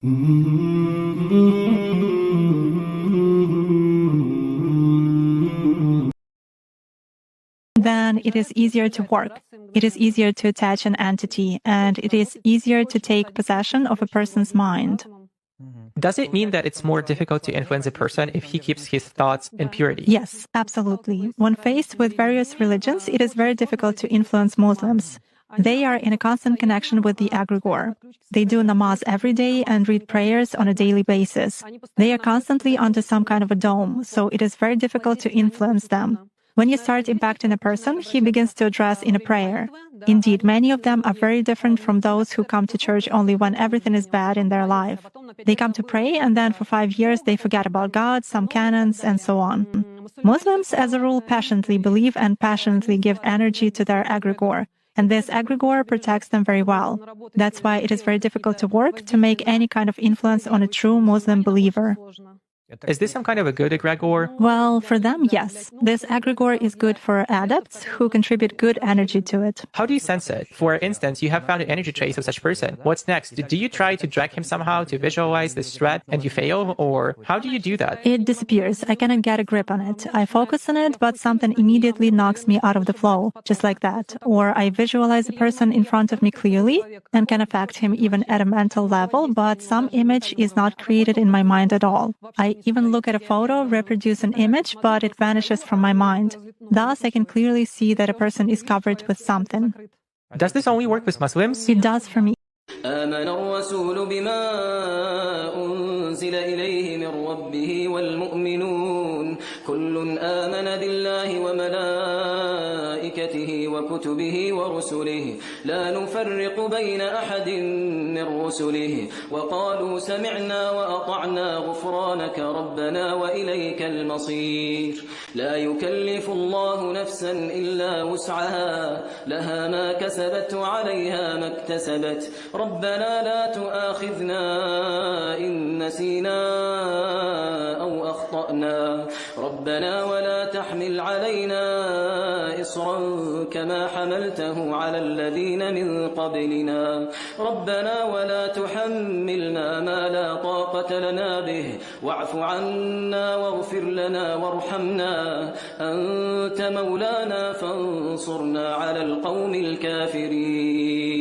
then it is easier to work. It is easier to attach an entity, and it is easier to take possession of a person's mind. Does it mean that it's more difficult to influence a person if he keeps his thoughts in purity? Yes, absolutely. When faced with various religions, it is very difficult to influence Muslims. They are in a constant connection with the egregore. They do namaz every day and read prayers on a daily basis. They are constantly under some kind of a dome, so it is very difficult to influence them. When you start impacting a person, he begins to address in a prayer. Indeed, many of them are very different from those who come to church only when everything is bad in their life. They come to pray, and then for 5 years they forget about God, some canons, and so on. Muslims, as a rule, passionately believe and passionately give energy to their egregore. And this egregore protects them very well. That's why it is very difficult to work to make any kind of influence on a true Muslim believer. Is this some kind of a good egregore? Well, for them, yes. This egregore is good for adepts who contribute good energy to it. How do you sense it? For instance, you have found an energy trace of such a person. What's next? Do you try to drag him somehow to visualize this threat and you fail? Or how do you do that? It disappears. I cannot get a grip on it. I focus on it, but something immediately knocks me out of the flow, just like that. Or I visualize a person in front of me clearly and can affect him even at a mental level, but some image is not created in my mind at all. I even look at a photo, reproduce an image, but it vanishes from my mind. Thus, I can clearly see that a person is covered with something. Does this only work with Muslims? It does for me. آمن الرسول بما أنزل إليه من ربه والمؤمنون كل آمن بالله وملائكته وكتبه ورسله لا نفرق بين أحد من رسله وقالوا سمعنا وأطعنا غفرانك ربنا وإليك المصير لا يكلف الله نفسا إلا وسعها لها ما كسبت وعليها ما اكتسبت ربنا لا تؤاخذنا إن نسينا أو أخطأنا ربنا ولا تحمل علينا إصرا كما حملته على الذين من قبلنا ربنا ولا تحملنا ما لا طاقة لنا به واعف عنا واغفر لنا وارحمنا أنت مولانا فانصرنا على القوم الكافرين